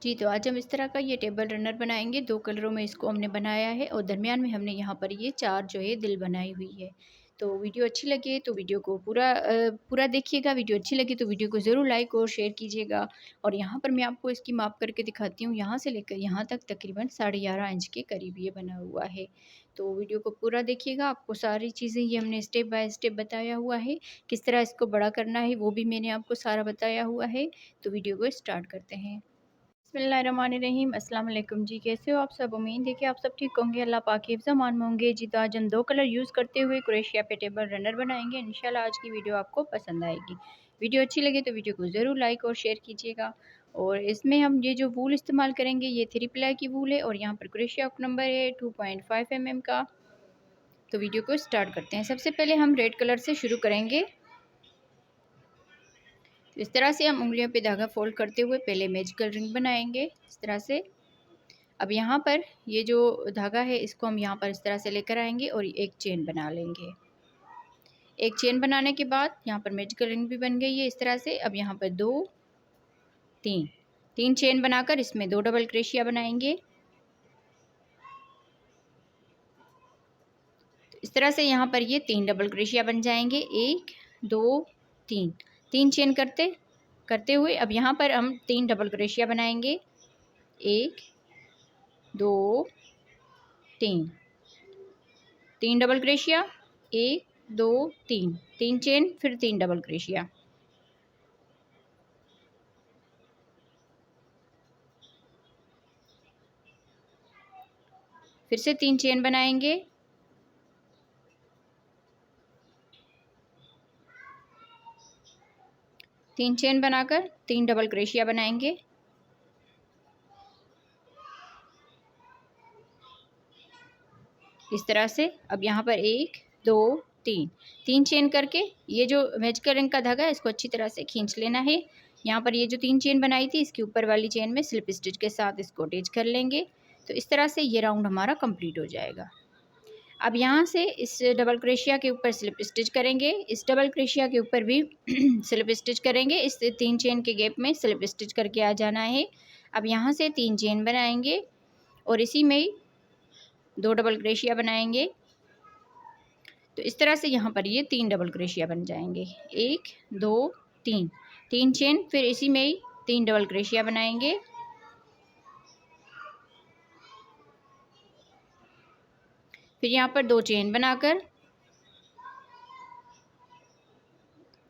जी, तो आज हम इस तरह का ये टेबल रनर बनाएँगे। 2 कलरों में इसको हमने बनाया है और दरमियान में हमने यहाँ पर ये 4 जो है दिल बनाई हुई है। तो वीडियो अच्छी लगे तो वीडियो को पूरा देखिएगा। वीडियो अच्छी लगी तो वीडियो को ज़रूर लाइक और शेयर कीजिएगा। और यहाँ पर मैं आपको इसकी माप करके दिखाती हूँ। यहाँ से लेकर यहाँ तक तकरीबन 11.5 इंच के करीब ये बना हुआ है। तो वीडियो को पूरा देखिएगा। आपको सारी चीज़ें ये हमने स्टेप बाय स्टेप बताया हुआ है। किस तरह इसको बड़ा करना है वो भी मैंने आपको सारा बताया हुआ है। तो वीडियो को स्टार्ट करते हैं। बिस्मिल्लाहिर्रहमानिर्रहीम। अस्सलाम वालेकुम जी, कैसे हो आप सब? उम्मीद है कि आप सब ठीक होंगे, अल्लाह पाक के हिफ्ज़-ओ-अमान में होंगे। जी, तो आज हम 2 कलर यूज़ करते हुए क्रोशिया पे टेबल रनर बनाएँगे। इंशाल्लाह आज की वीडियो आपको पसंद आएगी। वीडियो अच्छी लगे तो वीडियो को ज़रूर लाइक और शेयर कीजिएगा। और इसमें हम ये जो वूल इस्तेमाल करेंगे ये 3 प्लाई की वूल है और यहाँ पर क्रोशिया हुक नंबर है 2.5 का। तो वीडियो को स्टार्ट करते हैं। सबसे पहले हम रेड कलर से शुरू करेंगे। तो इस तरह से हम उंगलियों पे धागा फोल्ड करते हुए पहले मैजिकल रिंग बनाएंगे इस तरह से। अब यहाँ पर ये जो धागा है इसको हम यहाँ पर इस तरह से लेकर आएंगे और एक चेन बना लेंगे। एक चेन बनाने के बाद यहाँ पर मैजिकल रिंग भी बन गई है इस तरह से। अब यहाँ पर 2 3 चेन बनाकर इसमें 2 डबल क्रोशिया बनाएंगे। इस तरह से यहाँ पर ये 3 डबल क्रोशिया बन जाएंगे। 1 2 3 3 चेन करते करते हुए अब यहाँ पर हम 3 डबल क्रोशिया बनाएंगे। 1 2 3 3 डबल क्रोशिया। 1 2 3 3 चेन फिर 3 डबल क्रोशिया। फिर से 3 चेन बनाएंगे। 3 चेन बनाकर 3 डबल क्रोशिया बनाएंगे। इस तरह से अब यहाँ पर 1 2 3 चेन करके ये जो मैजिकल रिंग का धागा है इसको अच्छी तरह से खींच लेना है। यहाँ पर ये जो 3 चेन बनाई थी इसके ऊपर वाली चेन में स्लिप स्टिच के साथ इसको अटैच कर लेंगे। तो इस तरह से ये राउंड हमारा कंप्लीट हो जाएगा। अब यहाँ से इस डबल क्रोशिया के ऊपर स्लिप स्टिच करेंगे। इस डबल क्रोशिया के ऊपर भी स्लिप स्टिच करेंगे। इस 3 चेन के गैप में स्लिप स्टिच करके आ जाना है। अब यहाँ से 3 चेन बनाएंगे और इसी में 2 डबल क्रोशिया बनाएंगे। तो इस तरह से यहाँ पर ये 3 डबल क्रोशिया बन जाएंगे। 1 2 3 चेन फिर इसी में ही 3 डबल क्रोशिया बनाएंगे। फिर यहाँ पर 2 चेन बनाकर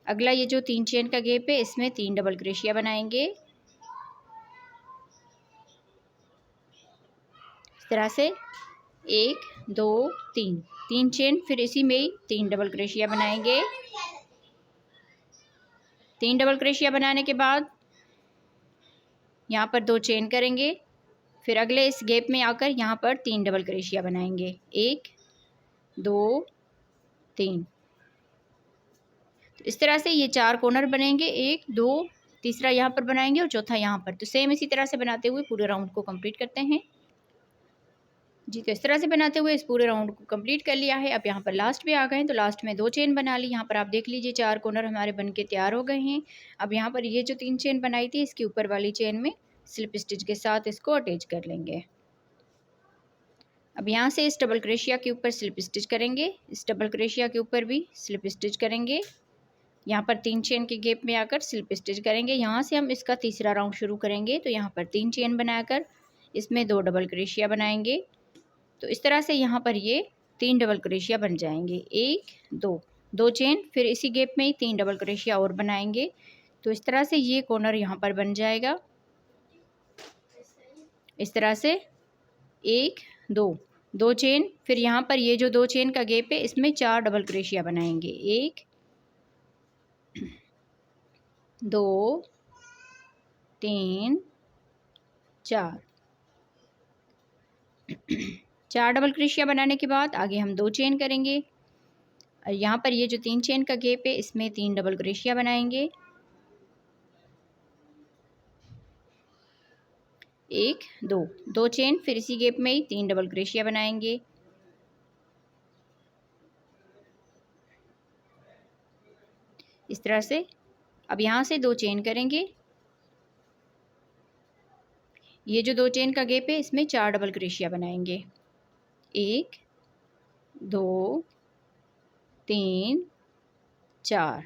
अगला ये जो 3 चेन का गैप है इसमें 3 डबल क्रोशिया बनाएंगे इस तरह से। 1 2 3 चेन फिर इसी में ही 3 डबल क्रोशिया बनाएंगे। 3 डबल क्रोशिया बनाने के बाद यहाँ पर 2 चेन करेंगे। फिर अगले इस गैप में आकर यहाँ पर 3 डबल क्रोशिया बनाएंगे। 1 2 3। तो इस तरह से ये 4 कॉर्नर बनेंगे। 1 2 तीसरा यहाँ पर बनाएंगे और चौथा यहाँ पर। तो सेम इसी तरह से बनाते हुए पूरे राउंड को कंप्लीट करते हैं। जी, तो इस तरह से बनाते हुए इस पूरे राउंड को कंप्लीट कर लिया है। अब यहाँ पर लास्ट पे आ गए हैं तो लास्ट में 2 चेन बना ली। यहाँ पर आप देख लीजिए 4 कॉर्नर हमारे बन के तैयार हो गए हैं। अब यहाँ पर ये जो 3 चेन बनाई थी इसके ऊपर वाली चेन में स्लिप स्टिच के साथ इसको अटैच कर लेंगे। अब यहाँ से इस डबल क्रोशिया के ऊपर स्लिप स्टिच करेंगे। इस डबल क्रोशिया के ऊपर भी स्लिप स्टिच करेंगे। यहाँ पर 3 चेन के गैप में आकर स्लिप स्टिच करेंगे। यहाँ से हम इसका तीसरा राउंड शुरू करेंगे। तो यहाँ पर 3 चेन बनाकर इसमें 2 डबल क्रोशिया बनाएंगे। तो इस तरह से यहाँ पर ये 3 डबल क्रोशिया बन जाएंगे। 1 2 चेन फिर इसी गैप में ही 3 डबल क्रोशिया और बनाएंगे। तो इस तरह से ये कॉर्नर यहाँ पर बन जाएगा। इस तरह से 1 2 चेन फिर यहाँ पर ये जो 2 चेन का गैप है इसमें 4 डबल क्रोशिया बनाएंगे। 1 2 3 4 4 डबल क्रोशिया बनाने के बाद आगे हम 2 चेन करेंगे और यहाँ पर ये जो 3 चेन का गैप है इसमें 3 डबल क्रोशिया बनाएंगे। 1 2 चेन फिर इसी गैप में ही 3 डबल क्रोशिया बनाएंगे। इस तरह से अब यहाँ से 2 चेन करेंगे। ये जो 2 चेन का गैप है इसमें 4 डबल क्रोशिया बनाएंगे। 1 2 3 4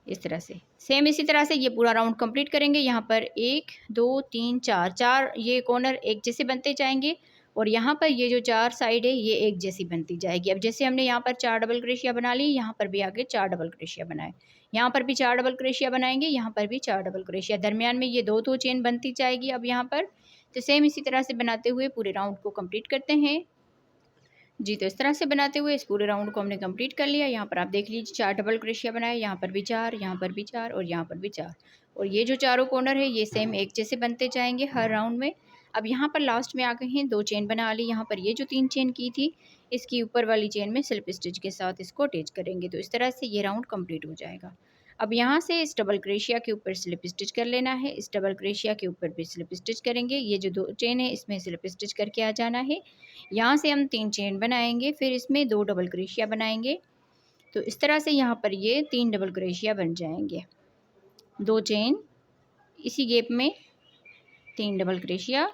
इस तरह से। सेम इसी तरह से ये पूरा राउंड कंप्लीट करेंगे। यहाँ पर 1 2 3 4 4 ये कॉर्नर एक जैसे बनते जाएंगे और यहाँ पर ये जो 4 साइड है ये एक जैसी बनती जाएगी। अब जैसे हमने यहाँ पर 4 डबल क्रोशिया बना ली, यहाँ पर भी आगे 4 डबल क्रोशिया बनाए, यहाँ पर भी 4 डबल क्रोशिया बनाएंगे, यहाँ पर भी 4 डबल क्रोशिया, दरमियान में ये 2 चेन बनती जाएगी। अब यहाँ पर तो सेम इसी तरह से बनाते हुए पूरे राउंड को कंप्लीट करते हैं जी। तो इस तरह से बनाते हुए इस पूरे राउंड को हमने कंप्लीट कर लिया। यहाँ पर आप देख लीजिए 4 डबल क्रोशिया बनाए, यहाँ पर भी 4, यहाँ पर भी 4 और यहाँ पर भी 4 और ये जो चारों कॉर्नर है ये सेम एक जैसे बनते जाएंगे हर राउंड में। अब यहाँ पर लास्ट में आ गए हैं 2 चेन बना ली। यहाँ पर ये जो 3 चेन की थी इसकी ऊपर वाली चेन में स्लिप स्टिच के साथ इसको अटैच करेंगे। तो इस तरह से ये राउंड कंप्लीट हो जाएगा। अब यहाँ से इस डबल क्रोशिया के ऊपर स्लिप स्टिच कर लेना है, इस डबल क्रोशिया के ऊपर भी स्लिप स्टिच करेंगे। ये जो 2 चेन है इसमें स्लिप स्टिच करके आ जाना है। यहाँ से हम 3 चेन बनाएंगे, फिर इसमें 2 डबल क्रोशिया बनाएंगे। तो इस तरह से यहाँ पर ये 3 डबल क्रोशिया बन जाएंगे। 2 चेन, इसी गैप में 3 डबल क्रोशिया,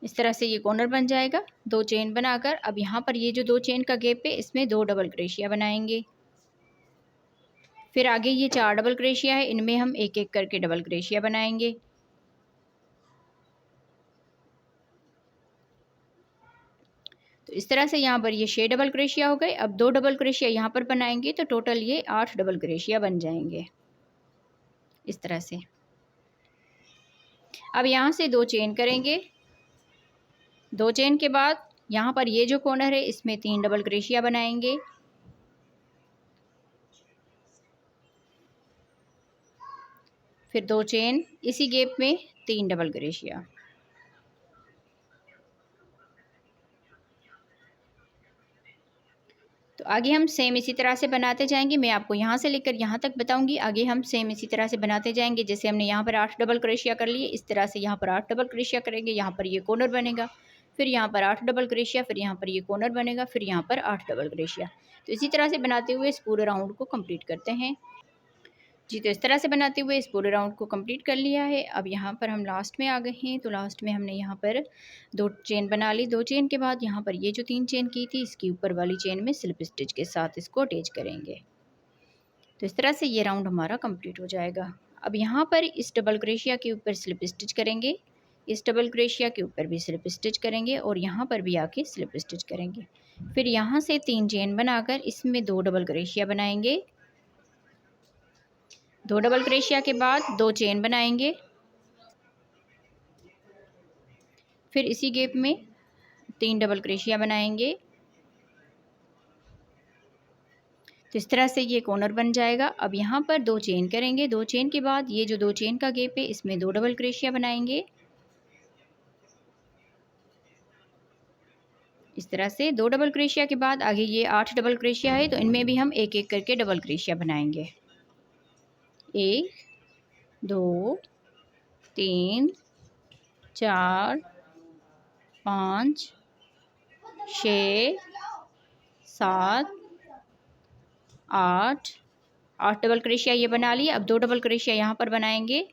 इस तरह से ये कॉर्नर बन जाएगा 2 चेन बनाकर। अब यहाँ पर ये जो 2 चेन का गैप है इसमें 2 डबल क्रोशिया बनाएंगे। फिर आगे ये 4 डबल क्रोशिया है, इनमें हम एक एक करके डबल क्रोशिया बनाएंगे। तो इस तरह से यहाँ पर ये 6 डबल क्रोशिया हो गए। अब 2 डबल क्रोशिया यहाँ पर बनाएंगे तो टोटल ये 8 डबल क्रोशिया बन जाएंगे इस तरह से। अब यहाँ से 2 चेन करेंगे, 2 चेन के बाद यहाँ पर ये जो कॉर्नर है इसमें 3 डबल क्रोशिया बनाएंगे। फिर 2 चेन, इसी गैप में 3 डबल क्रोशिया। तो आगे हम सेम इसी तरह से बनाते जाएंगे। मैं आपको यहाँ से लेकर यहाँ तक बताऊंगी, आगे हम सेम इसी तरह से बनाते जाएंगे। जैसे हमने यहाँ पर 8 डबल क्रोशिया कर लिए, इस तरह से यहाँ पर 8 डबल क्रोशिया करेंगे। यहाँ पर ये कॉर्नर बनेगा, फिर यहाँ पर 8 डबल क्रोशिया, फिर यहाँ पर ये कॉर्नर बनेगा, फिर यहाँ पर 8 डबल क्रोशिया। तो इसी तरह से बनाते हुए इस पूरे राउंड को कंप्लीट करते हैं जी। तो इस तरह से बनाते हुए इस पूरे राउंड को कंप्लीट कर लिया है। अब यहाँ पर हम लास्ट में आ गए हैं। तो लास्ट में हमने यहाँ पर 2 चेन बना ली। 2 चेन के बाद यहाँ पर ये जो 3 चेन की थी इसकी ऊपर वाली चेन में स्लिप स्टिच के साथ इसको अटैच करेंगे। तो इस तरह से ये राउंड हमारा कंप्लीट हो जाएगा। अब यहाँ पर इस डबल क्रोशिया के ऊपर स्लिप स्टिच करेंगे, इस डबल क्रोशिया के ऊपर भी स्लिप स्टिच करेंगे और यहाँ पर भी आके स्लिप स्टिच करेंगे। फिर यहाँ से 3 चेन बनाकर इसमें 2 डबल क्रोशिया बनाएंगे। 2 डबल क्रोशिया के बाद 2 चेन बनाएंगे, फिर इसी गैप में 3 डबल क्रोशिया बनाएंगे। तो इस तरह से ये कॉर्नर बन जाएगा। अब यहाँ पर 2 चेन करेंगे, 2 चेन के बाद ये जो 2 चेन का गैप है इसमें 2 डबल क्रोशिया बनाएंगे। इस तरह से 2 डबल क्रोशिया के बाद आगे ये 8 डबल क्रोशिया है तो इनमें भी हम एक एक करके डबल क्रोशिया बनाएंगे। 1 2 3 4 5 6 7 8 डबल क्रोशिया ये बना लिए। अब 2 डबल क्रोशिया यहाँ पर बनाएंगे।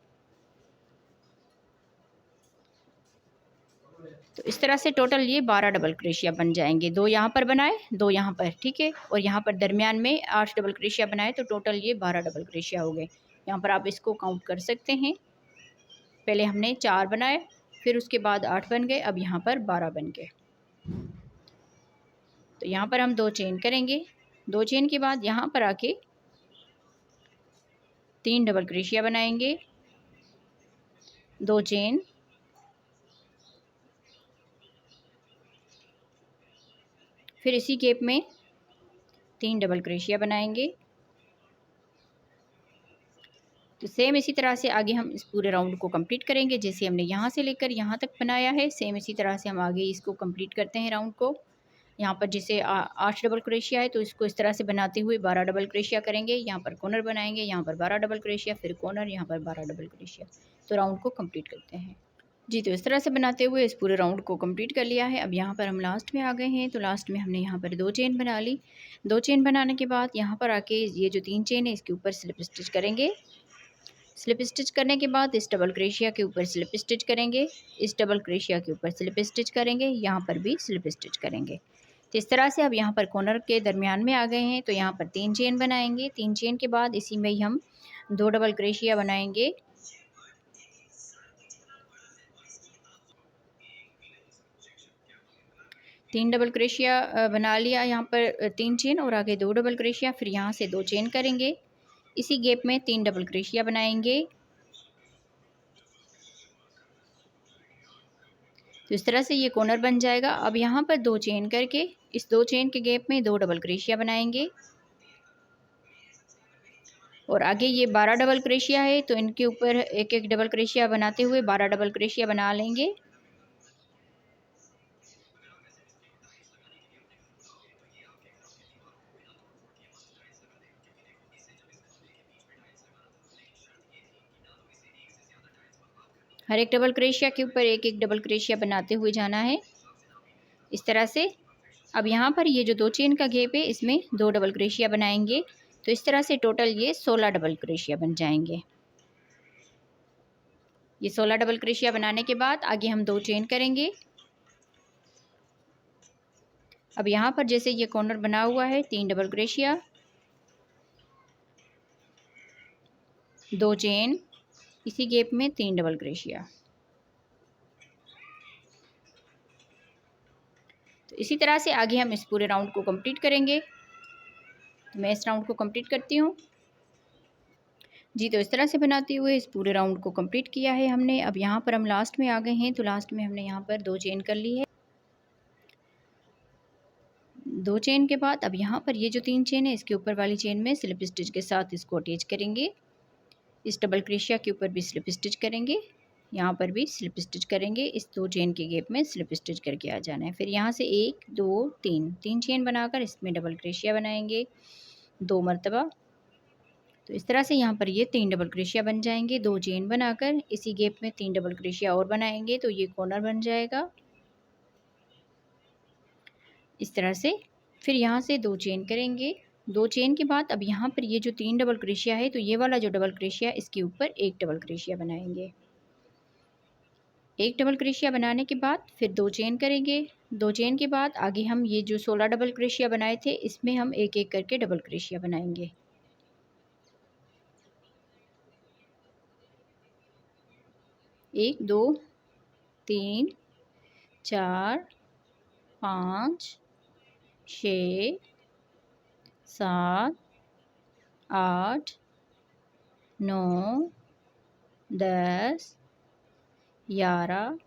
तो इस तरह से टोटल ये 12 डबल क्रोशिया बन जाएंगे। 2 यहाँ पर बनाए, 2 यहाँ पर, ठीक है, और यहाँ पर दरमियान में 8 डबल क्रोशिया बनाए तो टोटल ये 12 डबल क्रोशिया हो गए। यहाँ पर आप इसको काउंट कर सकते हैं। पहले हमने 4 बनाए, फिर उसके बाद 8 बन गए, अब यहाँ पर 12 बन गए। तो यहाँ पर हम 2 चेन करेंगे, 2 चेन के बाद यहाँ पर आके 3 डबल क्रोशिया बनाएंगे, 2 चेन, फिर इसी गैप में 3 डबल क्रोशिया बनाएंगे। तो सेम इसी तरह से आगे हम इस पूरे राउंड को कंप्लीट करेंगे। जैसे हमने यहाँ से लेकर यहाँ तक बनाया है सेम इसी तरह से हम आगे इसको कंप्लीट करते हैं राउंड को। यहाँ पर जैसे 8 डबल क्रोशिया है तो इसको इस तरह से बनाते हुए 12 डबल क्रोशिया करेंगे। यहाँ पर कॉर्नर बनाएंगे, यहाँ पर 12 डबल क्रोशिया, फिर कॉर्नर, यहाँ पर 12 डबल क्रोशिया। तो राउंड को कंप्लीट करते हैं। जी, तो इस तरह से बनाते हुए इस पूरे राउंड को कंप्लीट कर लिया है। अब यहाँ पर हम लास्ट में आ गए हैं, तो लास्ट में हमने यहाँ पर 2 चेन बना ली। 2 चेन बनाने के बाद यहाँ पर आके ये जो 3 चेन है इसके ऊपर स्लिप स्टिच करेंगे। स्लिप स्टिच करने के बाद इस डबल क्रोशिया के ऊपर स्लिप स्टिच करेंगे, इस डबल क्रोशिया के ऊपर स्लिप स्टिच करेंगे, यहाँ पर भी स्लिप स्टिच करेंगे। तो इस तरह से अब यहाँ पर कॉर्नर के दरमियान में आ गए हैं, तो यहाँ पर 3 चेन बनाएंगे। 3 चेन के बाद इसी में ही हम 2 डबल क्रोशिया बनाएंगे। तीन डबल क्रोशिया बना लिया यहाँ पर 3 चेन और आगे 2 डबल क्रोशिया, फिर यहाँ से 2 चेन करेंगे। इसी गैप में 3 डबल क्रोशिया बनाएंगे। तो इस तरह से ये कॉर्नर बन जाएगा। अब यहाँ पर 2 चेन करके इस 2 चेन के गैप में 2 डबल क्रोशिया बनाएंगे और आगे ये 12 डबल क्रोशिया है, तो इनके ऊपर एक एक डबल क्रोशिया बनाते हुए 12 डबल क्रोशिया बना लेंगे। हर एक डबल क्रोशिया के ऊपर एक एक डबल क्रोशिया बनाते हुए जाना है इस तरह से। अब यहाँ पर ये जो 2 चेन का गैप है इसमें 2 डबल क्रोशिया बनाएंगे। तो इस तरह से टोटल ये 16 डबल क्रोशिया बन जाएंगे। ये 16 डबल क्रोशिया बनाने के बाद आगे हम 2 चेन करेंगे। अब यहाँ पर जैसे ये कॉर्नर बना हुआ है 3 डबल क्रोशिया, 2 चेन, इसी गैप में 3 डबल क्रोशिया। तो इसी तरह से आगे हम इस पूरे राउंड को कंप्लीट करेंगे। तो मैं इस राउंड को कंप्लीट करती हूँ। जी, तो इस तरह से बनाते हुए इस पूरे राउंड को कंप्लीट किया है हमने। अब यहाँ पर हम लास्ट में आ गए हैं, तो लास्ट में हमने यहाँ पर 2 चेन कर ली है। 2 चेन के बाद अब यहाँ पर ये जो 3 चेन है इसके ऊपर वाली चेन में स्लिप स्टिच के साथ इसको अटैच करेंगे। इस डबल क्रोशिया के ऊपर भी स्लिप स्टिच करेंगे, यहाँ पर भी स्लिप स्टिच करेंगे। इस 2 चेन के गैप में स्लिप स्टिच करके आ जाना है। फिर यहाँ से 1 2 3 चेन बनाकर इसमें डबल क्रोशिया बनाएंगे 2 मरतबा। तो इस तरह से यहाँ पर ये 3 डबल क्रोशिया बन जाएंगे। 2 चेन बनाकर इसी गैप में 3 डबल क्रोशिया और बनाएंगे, तो ये कॉर्नर बन जाएगा इस तरह से। फिर यहाँ से 2 चेन करेंगे। 2 चेन के बाद अब यहाँ पर ये जो 3 डबल क्रोशिया है, तो ये वाला जो डबल क्रोशिया इसके ऊपर 1 डबल क्रोशिया बनाएंगे। 1 डबल क्रोशिया बनाने के बाद फिर 2 चेन करेंगे। 2 चेन के बाद आगे हम ये जो 16 डबल क्रोशिया बनाए थे इसमें हम एक एक करके डबल क्रोशिया बनाएंगे। 1 2 3 4 5 6 7 8 9 10 11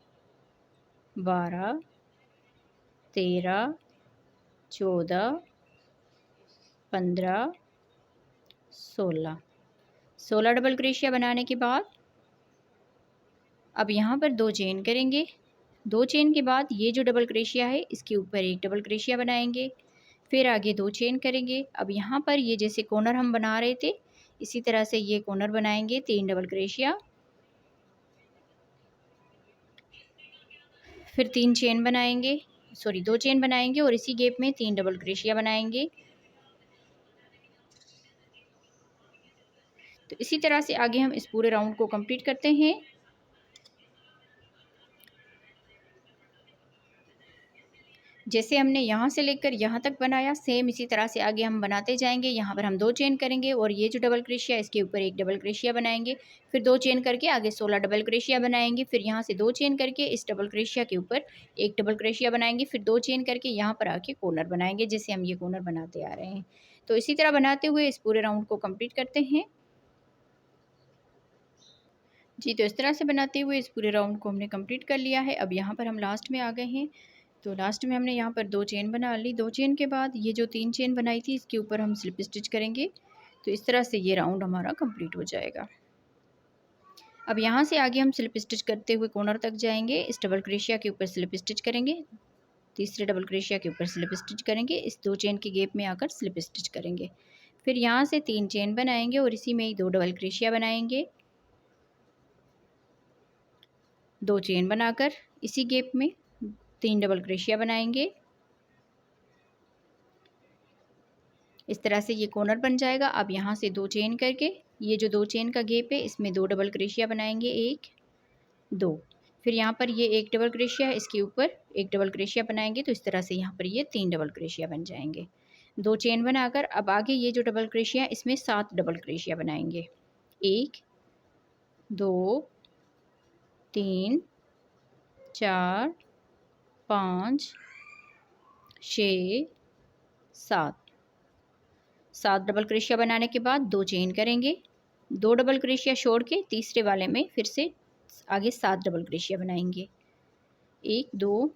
12 13 14 15 16 डबल क्रोशिया बनाने के बाद अब यहाँ पर 2 चेन करेंगे। 2 चेन के बाद ये जो डबल क्रोशिया है इसके ऊपर 1 डबल क्रोशिया बनाएंगे। फिर आगे 2 चेन करेंगे। अब यहाँ पर ये जैसे कॉर्नर हम बना रहे थे इसी तरह से ये कॉर्नर बनाएंगे 3 डबल क्रोशिया, फिर 3 चेन बनाएंगे, सॉरी 2 चेन बनाएंगे और इसी गैप में 3 डबल क्रोशिया बनाएंगे। तो इसी तरह से आगे हम इस पूरे राउंड को कंप्लीट करते हैं। जैसे हमने यहाँ से लेकर यहाँ तक बनाया सेम इसी तरह से आगे हम बनाते जाएंगे। यहाँ पर हम 2 चेन करेंगे और ये जो डबल क्रोशिया इसके ऊपर 1 डबल क्रोशिया बनाएंगे। फिर 2 चेन करके आगे 16 डबल क्रोशिया बनाएंगे। फिर यहाँ से 2 चेन करके इस डबल क्रोशिया के ऊपर 1 डबल क्रोशिया बनाएंगे। फिर 2 चेन करके यहाँ पर आके कॉर्नर बनाएंगे जैसे हम ये कॉर्नर बनाते आ रहे हैं। तो इसी तरह बनाते हुए इस पूरे राउंड को कंप्लीट करते हैं। जी, तो इस तरह से बनाते हुए इस पूरे राउंड को हमने कंप्लीट कर लिया है। अब यहाँ पर हम लास्ट में आ गए हैं, तो लास्ट में हमने यहाँ पर 2 चेन बना ली। 2 चेन के बाद ये जो 3 चेन बनाई थी इसके ऊपर हम स्लिप स्टिच करेंगे। तो इस तरह से ये राउंड हमारा कंप्लीट हो जाएगा। अब यहाँ से आगे हम स्लिप स्टिच करते हुए कॉर्नर तक जाएंगे। इस डबल क्रोशिया के ऊपर स्लिप स्टिच करेंगे, तीसरे डबल क्रोशिया के ऊपर स्लिप स्टिच करेंगे, इस 2 चेन के गैप में आकर स्लिप स्टिच करेंगे। फिर यहाँ से 3 चेन बनाएंगे और इसी में ही 2 डबल क्रोशिया बनाएंगे। 2 चेन बनाकर इसी गैप में 3 डबल क्रोशिया बनाएंगे। इस तरह से ये कॉर्नर बन जाएगा। अब यहाँ से 2 चेन करके ये जो 2 चेन का गैप है इसमें 2 डबल क्रोशिया बनाएंगे, 1 2। फिर यहाँ पर ये 1 डबल क्रोशिया है, इसके ऊपर 1 डबल क्रोशिया बनाएंगे, तो इस तरह से यहाँ पर ये 3 डबल क्रोशिया बन जाएंगे। 2 चेन बनाकर अब आगे ये जो डबल क्रोशिया है इसमें 7 डबल क्रोशिया बनाएंगे, 1 2 3 4 5 6 7। 7 डबल क्रोशिया बनाने के बाद 2 चेन करेंगे, 2 डबल क्रोशिया छोड़ के तीसरे वाले में फिर से आगे 7 डबल क्रोशिया बनाएंगे, 1 2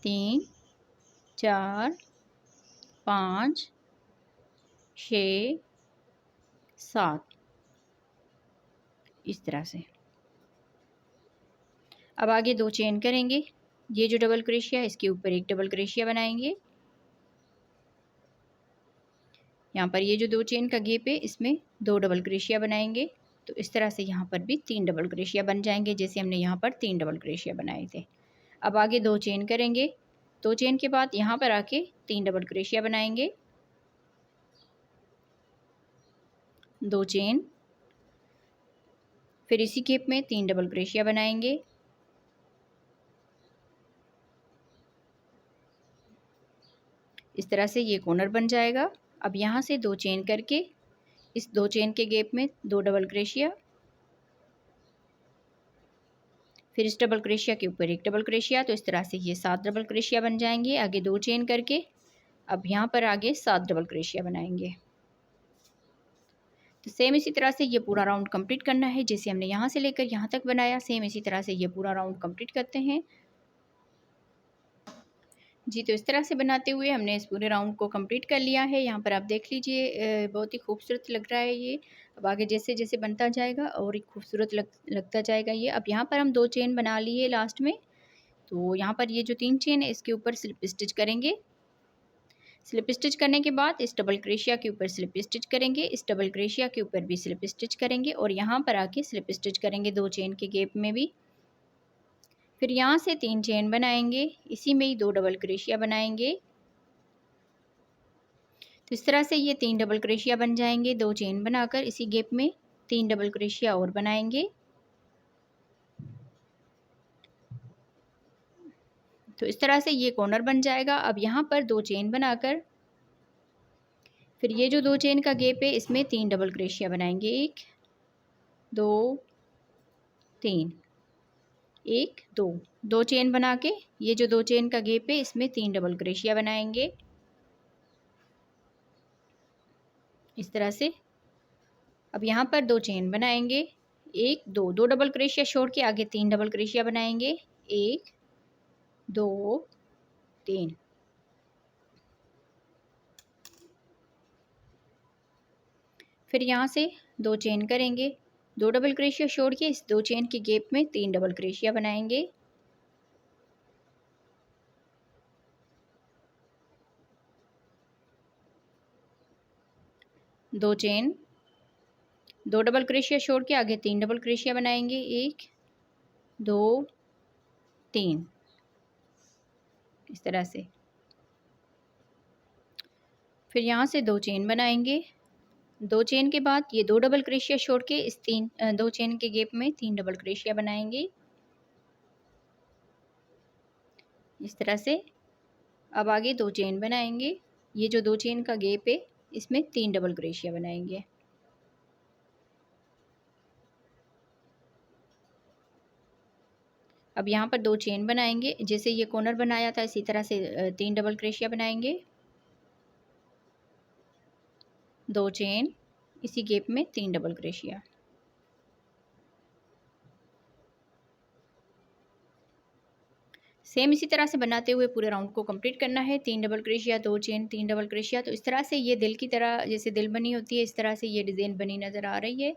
3 4 5 6 7, इस तरह से। अब आगे 2 चेन करेंगे, ये जो डबल क्रोशिया है इसके ऊपर 1 डबल क्रोशिया बनाएंगे। यहाँ पर ये जो 2 चेन का गैप है इसमें 2 डबल क्रोशिया बनाएंगे, तो इस तरह से यहाँ पर भी 3 डबल क्रोशिया बन जाएंगे, जैसे हमने यहाँ पर 3 डबल क्रोशिया बनाए थे। अब आगे 2 चेन करेंगे, 2 चेन के बाद यहाँ पर आके 3 डबल क्रोशिया बनाएंगे, 2 चेन, फिर इसी गैप में 3 डबल क्रोशिया बनाएंगे, इस तरह से ये कॉर्नर बन जाएगा। अब यहाँ से 2 चेन करके इस 2 चेन के गैप में 2 डबल क्रोशिया, फिर इस डबल क्रोशिया के ऊपर 1 डबल क्रोशिया, तो इस तरह से ये 7 डबल क्रोशिया बन जाएंगे। आगे 2 चेन करके अब यहाँ पर आगे 7 डबल क्रोशिया बनाएंगे। तो सेम इसी तरह से ये पूरा राउंड कंप्लीट करना है, जैसे हमने यहाँ से लेकर यहाँ तक बनाया, सेम इसी तरह से ये पूरा राउंड कंप्लीट करते हैं जी। तो इस तरह से बनाते हुए हमने इस पूरे राउंड को कंप्लीट कर लिया है। यहाँ पर आप देख लीजिए बहुत ही खूबसूरत लग रहा है ये। अब आगे जैसे जैसे बनता जाएगा और खूबसूरत लगता जाएगा ये। अब यहाँ पर हम 2 चेन बना लिए लास्ट में, तो यहाँ पर ये जो 3 चेन है इसके ऊपर स्लिप स्टिच करेंगे। स्लिप स्टिच करने के बाद इस डबल क्रोशिया के ऊपर स्लिप स्टिच करेंगे, इस डबल क्रोशिया के ऊपर भी स्लिप स्टिच करेंगे और यहाँ पर आके स्लिप स्टिच करेंगे 2 चेन के गैप में भी। फिर यहाँ से 3 चेन बनाएंगे, इसी में ही 2 डबल क्रोशिया बनाएंगे, तो इस तरह से ये 3 डबल क्रोशिया बन जाएंगे। 2 चेन बनाकर इसी गैप में 3 डबल क्रोशिया और बनाएंगे, तो इस तरह से ये कॉर्नर बन जाएगा। अब यहाँ पर 2 चेन बनाकर फिर ये जो 2 चेन का गैप है इसमें 3 डबल क्रोशिया बनाएंगे, 1 2 3 1 2। 2 चेन बना के ये जो 2 चेन का गैप है इसमें 3 डबल क्रोशिया बनाएंगे, इस तरह से। अब यहाँ पर 2 चेन बनाएंगे, 1 2 2 डबल क्रोशिया छोड़ के आगे 3 डबल क्रोशिया बनाएंगे, 1 2 3। फिर यहाँ से 2 चेन करेंगे, 2 डबल क्रोशिया छोड़ के इस 2 चेन के गैप में 3 डबल क्रोशिया बनाएंगे, दो चेन, 2 डबल क्रोशिया छोड़ के आगे 3 डबल क्रोशिया बनाएंगे, 1 2 3, इस तरह से। फिर यहाँ से 2 चेन बनाएंगे, 2 चेन के बाद ये 2 डबल क्रोशिया छोड़ के इस 2 चेन के गैप में 3 डबल क्रोशिया बनाएंगे, इस तरह से। अब आगे 2 चेन बनाएंगे, ये जो 2 चेन का गैप है इसमें 3 डबल क्रोशिया बनाएंगे, अब यहाँ पर 2 चेन बनाएंगे, जैसे ये कॉर्नर बनाया था इसी तरह से 3 डबल क्रोशिया बनाएंगे, 2 चेन, इसी गैप में 3 डबल क्रोशिया। सेम इसी तरह से बनाते हुए पूरे राउंड को कंप्लीट करना है। 3 double crochet, 2 chain, 3 double crochet, तो इस तरह से ये दिल की तरह, जैसे दिल बनी होती है इस तरह से ये डिज़ाइन बनी नज़र आ रही है।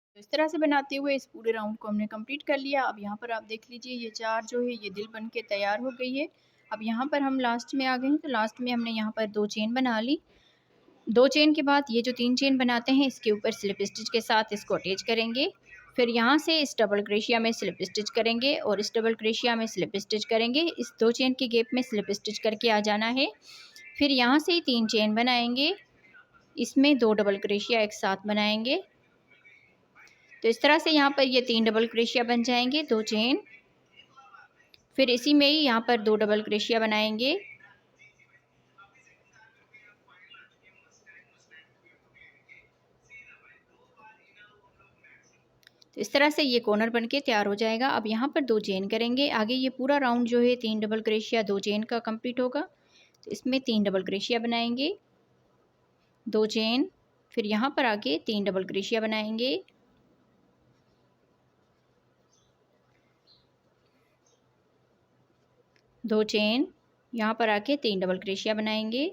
तो इस तरह से बनाते हुए इस पूरे राउंड को हमने कंप्लीट कर लिया। अब यहाँ पर आप देख लीजिए ये 4 जो है ये दिल बन के तैयार हो गई है। अब यहाँ पर हम लास्ट में आ गए हैं, तो लास्ट में हमने यहाँ पर 2 चेन बना ली। 2 चेन के बाद ये जो 3 चेन बनाते हैं इसके ऊपर स्लिप स्टिच के साथ इसको अटैच करेंगे। फिर यहाँ से इस डबल क्रोशिया में स्लिप स्टिच करेंगे और इस डबल क्रोशिया में स्लिप स्टिच करेंगे। इस 2 चेन के गैप में स्लिप स्टिच करके आ जाना है। फिर यहाँ से 3 चेन बनाएंगे, इसमें 2 डबल क्रोशिया एक साथ बनाएंगे। तो इस तरह से यहाँ पर ये 3 डबल क्रोशिया बन जाएंगे, 2 चेन। फिर इसी में ही यहाँ पर 2 डबल क्रोशिया बनाएंगे। तो इस तरह से ये कॉर्नर बनके तैयार हो जाएगा। अब यहाँ पर 2 चेन करेंगे। आगे ये पूरा राउंड जो है 3 डबल क्रोशिया 2 चेन का कंप्लीट होगा। तो इसमें 3 डबल क्रोशिया बनाएंगे, 2 चेन। फिर यहाँ पर आके 3 डबल क्रोशिया बनाएंगे, 2 चेन। यहाँ पर आके 3 डबल क्रोशिया बनाएंगे।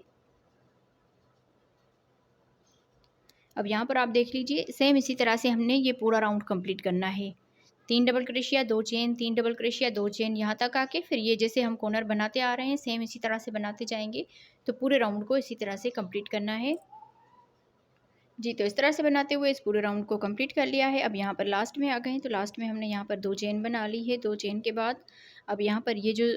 अब यहाँ पर आप देख लीजिए, सेम इसी तरह से हमने ये पूरा राउंड कंप्लीट करना है। 3 double crochet 2 chain, 3 double crochet 2 chain, यहाँ तक आके फिर ये जैसे हम कॉर्नर बनाते आ रहे हैं सेम इसी तरह से बनाते जाएंगे। तो पूरे राउंड को इसी तरह से कंप्लीट करना है जी। तो इस तरह से बनाते हुए इस पूरे राउंड को कंप्लीट कर लिया है। अब यहाँ पर लास्ट में आ गए हैं, तो लास्ट में हमने यहाँ पर 2 चेन बना ली है। 2 चेन के बाद अब यहाँ पर ये जो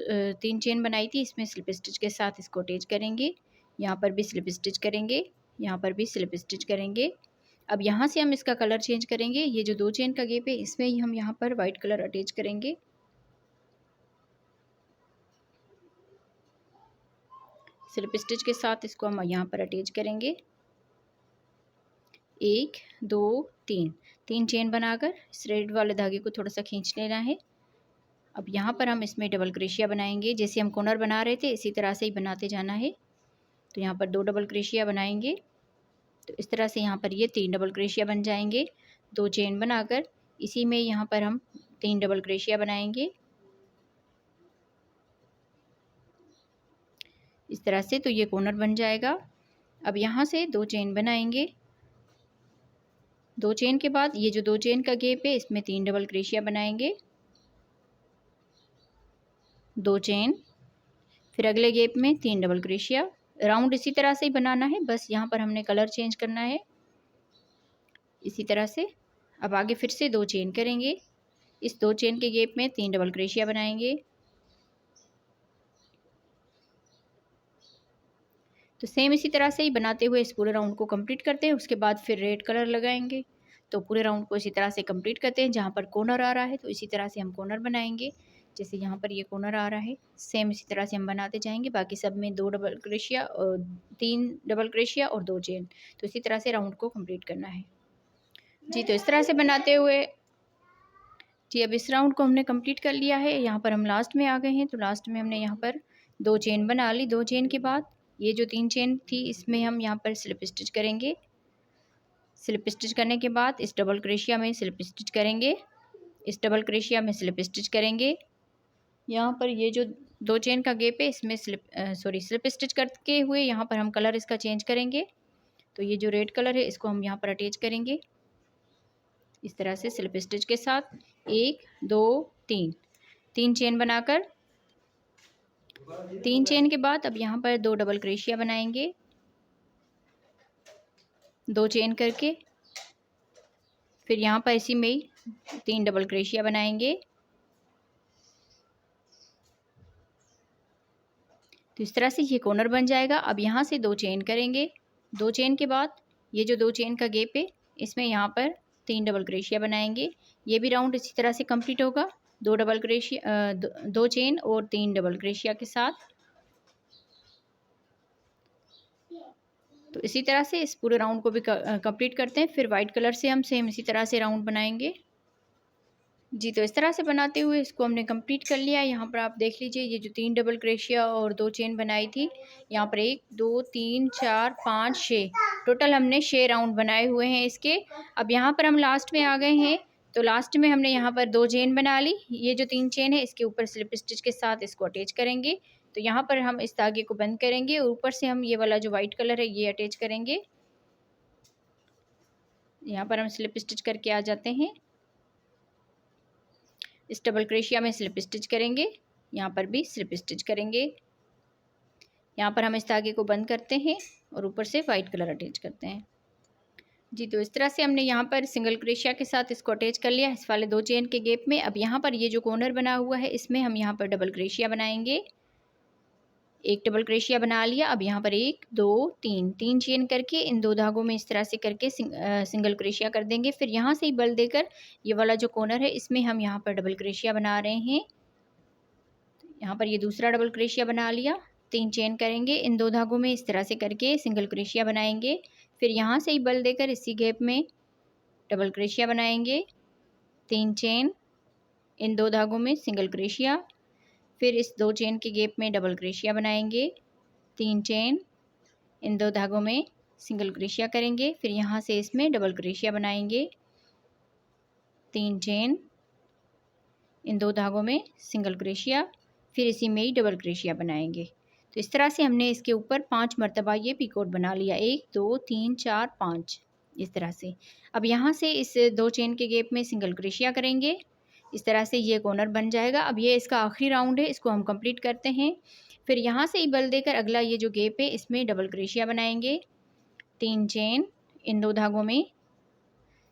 3 चेन बनाई थी इसमें स्लिप स्टिच के साथ इसको अटैच करेंगे। यहाँ पर भी स्लिप स्टिच करेंगे, यहाँ पर भी स्लिप स्टिच करेंगे। अब यहाँ से हम इसका कलर चेंज करेंगे। ये जो 2 चेन का गैप है इसमें ही हम यहाँ पर वाइट कलर अटैच करेंगे। स्लिप स्टिच के साथ इसको हम यहाँ पर अटैच करेंगे। 1 2 3 चेन बनाकर इस रेड वाले धागे को थोड़ा सा खींच लेना है। अब यहाँ पर हम इसमें डबल क्रोशिया बनाएंगे। जैसे हम कॉर्नर बना रहे थे इसी तरह से ही बनाते जाना है। तो यहाँ पर 2 डबल क्रोशिया बनाएंगे। तो इस तरह से यहाँ पर ये 3 डबल क्रोशिया बन जाएंगे। 2 चेन बनाकर इसी में यहाँ पर हम 3 डबल क्रोशिया बनाएंगे इस तरह से। तो ये कॉर्नर बन जाएगा। अब यहाँ से 2 चेन बनाएंगे। 2 चेन के बाद ये जो 2 चेन का गैप है इसमें 3 डबल क्रोशिया बनाएंगे, 2 चेन। फिर अगले गैप में 3 डबल क्रोशिया। राउंड इसी तरह से ही बनाना है, बस यहाँ पर हमने कलर चेंज करना है इसी तरह से। अब आगे फिर से 2 चेन करेंगे। इस 2 चेन के गैप में 3 डबल क्रोशिया बनाएंगे। तो सेम इसी तरह से ही बनाते हुए इस पूरे राउंड को कंप्लीट करते हैं। उसके बाद फिर रेड कलर लगाएंगे। तो पूरे राउंड को इसी तरह से कंप्लीट करते हैं। जहाँ पर कॉर्नर आ रहा है तो इसी तरह से हम कॉर्नर बनाएंगे। जैसे यहाँ पर ये कॉर्नर आ रहा है सेम इसी तरह से हम बनाते जाएंगे। बाकी सब में 2 डबल क्रोशिया और 3 डबल क्रोशिया और 2 चेन। तो इसी तरह से राउंड को कंप्लीट करना है जी। तो इस तरह से बनाते हुए जी अब इस राउंड को हमने कंप्लीट कर लिया है। यहाँ पर हम लास्ट में आ गए हैं। तो लास्ट में हमने यहाँ पर 2 चेन बना ली। 2 चेन के बाद ये जो 3 चेन थी इसमें हम यहाँ पर स्लिप स्टिच करेंगे। स्लिप स्टिच करने के बाद इस डबल क्रोशिया में स्लिप स्टिच करेंगे, इस डबल क्रोशिया में स्लिप स्टिच करेंगे। यहाँ पर ये जो 2 चेन का गैप है इसमें स्लिप स्टिच करके हुए यहाँ पर हम कलर इसका चेंज करेंगे। तो ये जो रेड कलर है इसको हम यहाँ पर अटैच करेंगे इस तरह से स्लिप स्टिच के साथ। 1 2 3 चेन बनाकर 3 चेन के बाद अब यहाँ पर 2 डबल क्रोशिया बनाएंगे, 2 चेन करके। फिर यहाँ पर इसी में ही 3 डबल क्रोशिया बनाएंगे। तो इस तरह से ये कॉर्नर बन जाएगा। अब यहाँ से 2 चेन करेंगे। 2 चेन के बाद ये जो 2 चेन का गैप है इसमें यहाँ पर 3 डबल क्रोशिया बनाएंगे। ये भी राउंड इसी तरह से कंप्लीट होगा। 2 डबल क्रोशिया 2 चेन और 3 डबल क्रोशिया के साथ। तो इसी तरह से इस पूरे राउंड को भी कंप्लीट करते हैं। फिर वाइट कलर से हम सेम इसी तरह से राउंड बनाएंगे जी। तो इस तरह से बनाते हुए इसको हमने कंप्लीट कर लिया। यहाँ पर आप देख लीजिए ये जो 3 डबल क्रोशिया और 2 चेन बनाई थी यहाँ पर 1 2 3 4 5 6 टोटल हमने 6 राउंड बनाए हुए हैं इसके। अब यहाँ पर हम लास्ट में आ गए हैं। तो लास्ट में हमने यहाँ पर 2 चेन बना ली। ये जो 3 चेन है इसके ऊपर स्लिप स्टिच के साथ इसको अटैच करेंगे। तो यहाँ पर हम इस धागे को बंद करेंगे और ऊपर से हम ये वाला जो वाइट कलर है ये अटैच करेंगे। यहाँ पर हम स्लिप स्टिच करके आ जाते हैं। इस डबल क्रोशिया में स्लिप स्टिच करेंगे, यहाँ पर भी स्लिप स्टिच करेंगे। यहाँ पर हम इस धागे को बंद करते हैं और ऊपर से वाइट कलर अटैच करते हैं। जी, तो इस तरह से हमने यहाँ पर सिंगल क्रोशिया के साथ इसको अटैच कर लिया इस वाले 2 चेन के गैप में। अब यहाँ पर ये जो कॉर्नर बना हुआ है इसमें हम यहाँ पर डबल क्रोशिया बनाएंगे। एक डबल क्रोशिया बना लिया। अब यहाँ पर 1 2 3 3 चेन करके इन 2 धागों में इस तरह से करके सिंगल क्रोशिया कर देंगे। फिर यहाँ से ही बल देकर ये वाला जो कॉर्नर है इसमें हम यहाँ पर डबल क्रोशिया बना रहे हैं। यहाँ पर ये दूसरा डबल क्रोशिया बना लिया। 3 चेन करेंगे इन 2 धागों में इस तरह से करके सिंगल क्रोशिया बनाएंगे। फिर यहाँ से ही बल देकर इसी गैप में डबल क्रोशिया बनाएंगे। 3 चेन इन 2 धागों में सिंगल क्रोशिया। फिर इस 2 चेन के गैप में डबल क्रोशिया बनाएंगे। 3 चेन इन 2 धागों में सिंगल क्रोशिया करेंगे। फिर यहाँ से इसमें डबल क्रोशिया बनाएंगे। 3 चेन इन 2 धागों में सिंगल क्रोशिया। फिर इसी में ही डबल क्रोशिया बनाएंगे। तो इस तरह से हमने इसके ऊपर 5 मरतबा ये पीकोट बना लिया। 1 2 3 4 5 इस तरह से। अब यहाँ से इस 2 चेन के गैप में सिंगल क्रोशिया करेंगे। इस तरह से ये कॉर्नर बन जाएगा। अब ये इसका आखिरी राउंड है, इसको हम कंप्लीट करते हैं। फिर यहाँ से ही बल देकर अगला ये जो गैप है इसमें डबल क्रोशिया बनाएंगे। 3 चेन इन 2 धागों में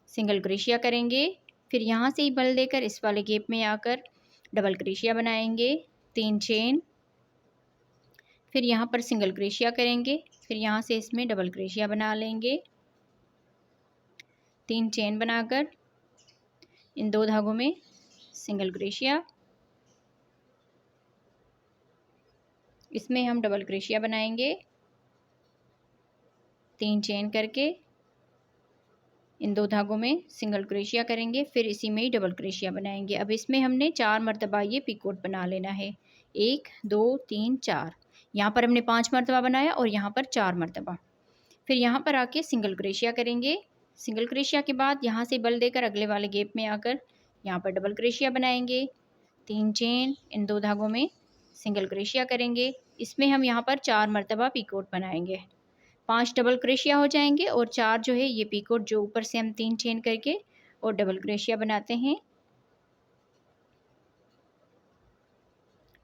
सिंगल क्रोशिया करेंगे। फिर यहाँ से ही बल देकर इस वाले गैप में आकर डबल क्रोशिया बनाएंगे। 3 चेन फिर यहाँ पर सिंगल क्रोशिया करेंगे। फिर यहाँ से इसमें डबल क्रोशिया बना लेंगे। 3 चेन बनाकर इन 2 धागों में सिंगल क्रोशिया, इसमें हम डबल क्रोशिया बनाएंगे। 3 चेन करके इन 2 धागों में सिंगल क्रोशिया करेंगे। फिर इसी में ही डबल क्रोशिया बनाएंगे। अब इसमें हमने 4 मरतबा ये पीकोट बना लेना है। 1 2 3 4। यहाँ पर हमने 5 मरतबा बनाया और यहाँ पर 4 मरतबा। फिर यहाँ पर आके सिंगल क्रोशिया करेंगे। सिंगल क्रोशिया के बाद यहाँ से बल देकर अगले वाले गैप में आकर यहाँ पर डबल क्रोशिया बनाएंगे। 3 चेन इन 2 धागों में सिंगल क्रोशिया करेंगे। इसमें हम यहाँ पर 4 मरतबा पीकोट बनाएंगे। 5 डबल क्रोशिया हो जाएंगे और 4 जो है ये पीकोट जो ऊपर से हम 3 चेन करके और डबल क्रोशिया बनाते हैं।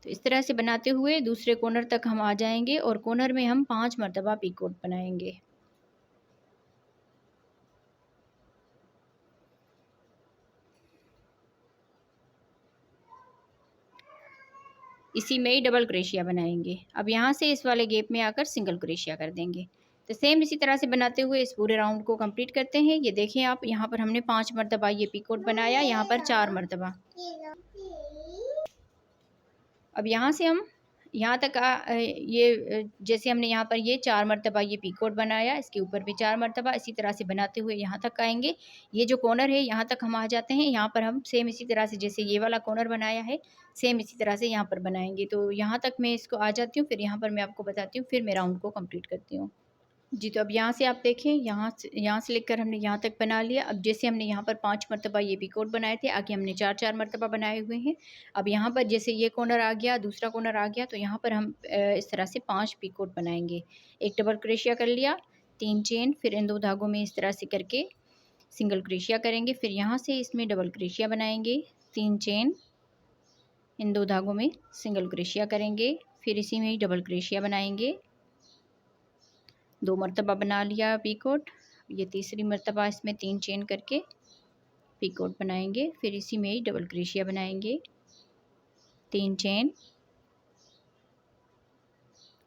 तो इस तरह से बनाते हुए दूसरे कॉर्नर तक हम आ जाएंगे और कॉर्नर में हम 5 मरतबा पीकोट बनाएंगे। इसी में ही डबल क्रोशिया बनाएंगे। अब यहाँ से इस वाले गैप में आकर सिंगल क्रोशिया कर देंगे। तो सेम इसी तरह से बनाते हुए इस पूरे राउंड को कंप्लीट करते हैं। ये देखें आप, यहाँ पर हमने 5 मरतबा ये पीकोट बनाया, यहाँ पर 4 मरतबा। अब यहाँ से हम यहाँ तक जैसे हमने यहाँ पर ये 4 मरतबा ये पीकोट बनाया, इसके ऊपर भी 4 मरतबा, इसी तरह से बनाते हुए यहाँ तक आएंगे। ये जो कॉर्नर है यहाँ तक हम आ जाते हैं। यहाँ पर हम सेम इसी तरह से जैसे ये वाला कॉर्नर बनाया है सेम इसी तरह से यहाँ पर बनाएंगे। तो यहाँ तक मैं इसको आ जाती हूँ, फिर यहाँ पर मैं आपको बताती हूँ, फिर मैं राउंड को कंप्लीट करती हूँ। जी, तो अब यहाँ से आप देखें, यहाँ से लेकर हमने यहाँ तक बना लिया। अब जैसे हमने यहाँ पर 5 मरतबा ये पीकोट बनाए थे, आगे हमने 4 मरतबा बनाए हुए हैं। अब यहाँ पर जैसे ये कॉर्नर आ गया, दूसरा कॉर्नर आ गया, तो यहाँ पर हम इस तरह से 5 पीकोट बनाएंगे। एक डबल क्रोशिया कर लिया, 3 चेन, फिर इन 2 धागों में इस तरह से करके सिंगल क्रोशिया करेंगे। फिर यहाँ से इसमें डबल क्रोशिया बनाएंगे। 3 चेन इन 2 धागों में सिंगल क्रोशिया करेंगे। फिर इसी में ही डबल क्रोशिया बनाएंगे। 2 मरतबा बना लिया पीकोट। ये तीसरी मरतबा इसमें 3 चेन करके पीकोट बनाएंगे। फिर इसी में ही डबल क्रोशिया बनाएंगे। 3 चेन,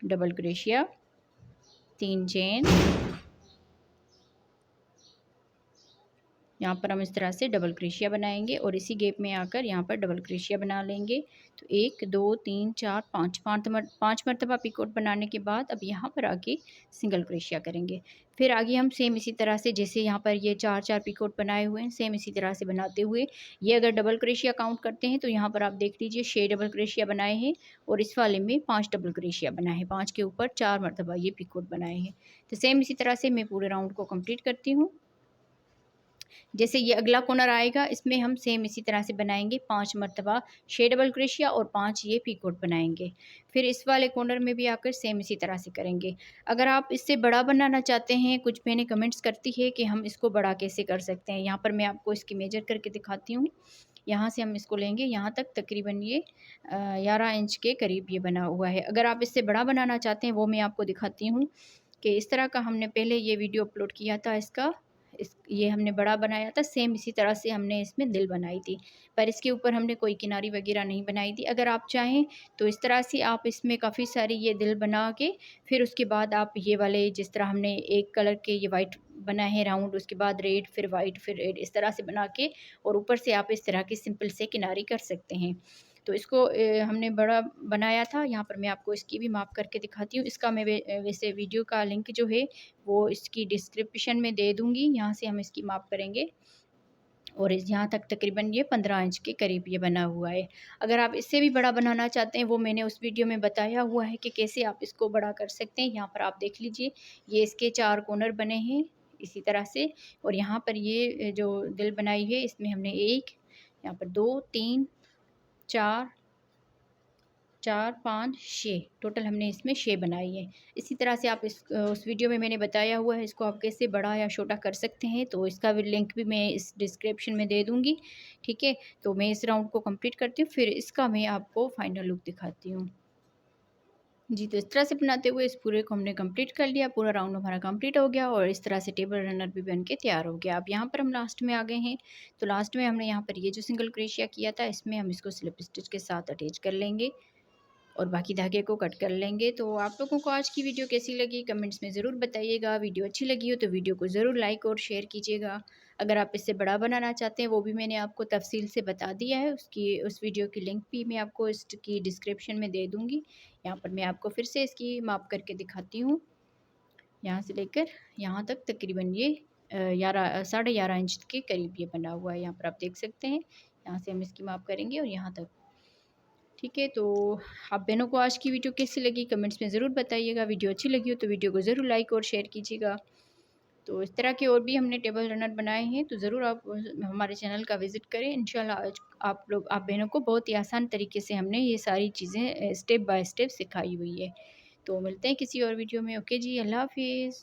डबल क्रोशिया, 3 चेन, यहाँ पर हम इस तरह से डबल क्रोशिया बनाएंगे और इसी गैप में आकर यहाँ पर डबल क्रोशिया बना लेंगे। तो 1 2 3 4 5 मरतबा पीकोट बनाने के बाद अब यहाँ पर आके सिंगल क्रोशिया करेंगे। फिर आगे हम सेम इसी तरह से जैसे यहाँ पर ये 4 पीकोट बनाए हुए हैं, सेम इसी तरह से बनाते हुए ये अगर डबल क्रोशिया काउंट करते हैं तो यहाँ पर आप देख लीजिए 6 डबल क्रोशिया बनाए हैं और इस वाले में 5 डबल क्रोशिया बनाए हैं। 5 के ऊपर 4 मरतबा ये पीकोट बनाए हैं। तो सेम इसी तरह से मैं पूरे राउंड को कंप्लीट करती हूँ। जैसे ये अगला कॉर्नर आएगा, इसमें हम सेम इसी तरह से बनाएंगे 5 मरतबा 6 डबल क्रोशिया और 5 ये पीकोट बनाएंगे। फिर इस वाले कॉर्नर में भी आकर सेम इसी तरह से करेंगे। अगर आप इससे बड़ा बनाना चाहते हैं, कुछ मैंने कमेंट्स करती है कि हम इसको बड़ा कैसे कर सकते हैं। यहाँ पर मैं आपको इसकी मेजर करके दिखाती हूँ। यहाँ से हम इसको लेंगे, यहाँ तक तकरीबन ये 11 इंच के करीब ये बना हुआ है। अगर आप इससे बड़ा बनाना चाहते हैं वो मैं आपको दिखाती हूँ कि इस तरह का हमने पहले ये वीडियो अपलोड किया था इसका। ये हमने बड़ा बनाया था, सेम इसी तरह से हमने इसमें दिल बनाई थी, पर इसके ऊपर हमने कोई किनारी वगैरह नहीं बनाई थी। अगर आप चाहें तो इस तरह से आप इसमें काफ़ी सारी ये दिल बना के फिर उसके बाद आप ये वाले जिस तरह हमने एक कलर के ये वाइट बनाए हैं राउंड, उसके बाद रेड, फिर वाइट, फिर रेड, इस तरह से बना के और ऊपर से आप इस तरह की सिंपल से किनारी कर सकते हैं। तो इसको हमने बड़ा बनाया था। यहाँ पर मैं आपको इसकी भी माप करके दिखाती हूँ। इसका मैं वैसे वीडियो का लिंक जो है वो इसकी डिस्क्रिप्शन में दे दूँगी, यहाँ से हम इसकी माप करेंगे। और इस यहाँ तक तकरीबन ये 15 इंच के करीब ये बना हुआ है। अगर आप इससे भी बड़ा बनाना चाहते हैं, वो मैंने उस वीडियो में बताया हुआ है कि कैसे आप इसको बड़ा कर सकते हैं। यहाँ पर आप देख लीजिए, ये इसके 4 कॉर्नर बने हैं इसी तरह से, और यहाँ पर ये जो दिल बनाई है इसमें हमने 1, यहाँ पर 2, 3, 4, 5, 6 टोटल हमने इसमें 6 बनाई है। इसी तरह से आप उस वीडियो में मैंने बताया हुआ है इसको आप कैसे बड़ा या छोटा कर सकते हैं, तो इसका भी लिंक भी मैं इस डिस्क्रिप्शन में दे दूँगी, ठीक है? तो मैं इस राउंड को कंप्लीट करती हूँ, फिर इसका मैं आपको फाइनल लुक दिखाती हूँ। जी, तो इस तरह से बनाते हुए इस पूरे को हमने कंप्लीट कर लिया, पूरा राउंड हमारा कंप्लीट हो गया और इस तरह से टेबल रनर भी बन के तैयार हो गया। अब यहाँ पर हम लास्ट में आ गए हैं, तो लास्ट में हमने यहाँ पर ये जो सिंगल क्रोशिया किया था, इसमें हम इसको स्लिप स्टिच के साथ अटैच कर लेंगे और बाकी धागे को कट कर लेंगे। तो आप लोगों को आज की वीडियो कैसी लगी कमेंट्स में ज़रूर बताइएगा। वीडियो अच्छी लगी हो तो वीडियो को ज़रूर लाइक और शेयर कीजिएगा। अगर आप इससे बड़ा बनाना चाहते हैं वो भी मैंने आपको तफसील से बता दिया है, उसकी उस वीडियो की लिंक भी मैं आपको इसकी डिस्क्रिप्शन में दे दूँगी। यहाँ पर मैं आपको फिर से इसकी माप करके दिखाती हूँ। यहाँ से लेकर यहाँ तक तकरीबन ये 11 इंच के करीब ये बना हुआ है। यहाँ पर आप देख सकते हैं। यहाँ से हम इसकी माप करेंगे और यहाँ तक। ठीक है, तो आप बहनों को आज की वीडियो कैसी लगी कमेंट्स में ज़रूर बताइएगा। वीडियो अच्छी लगी हो तो वीडियो को ज़रूर लाइक और शेयर कीजिएगा। तो इस तरह के और भी हमने टेबल रनर बनाए हैं, तो ज़रूर आप हमारे चैनल का विज़िट करें। इंशाल्लाह आज आप बहनों को बहुत ही आसान तरीके से हमने ये सारी चीज़ें स्टेप बाय स्टेप सिखाई हुई है। तो मिलते हैं किसी और वीडियो में। ओके जी, अल्लाह हाफ़िज़।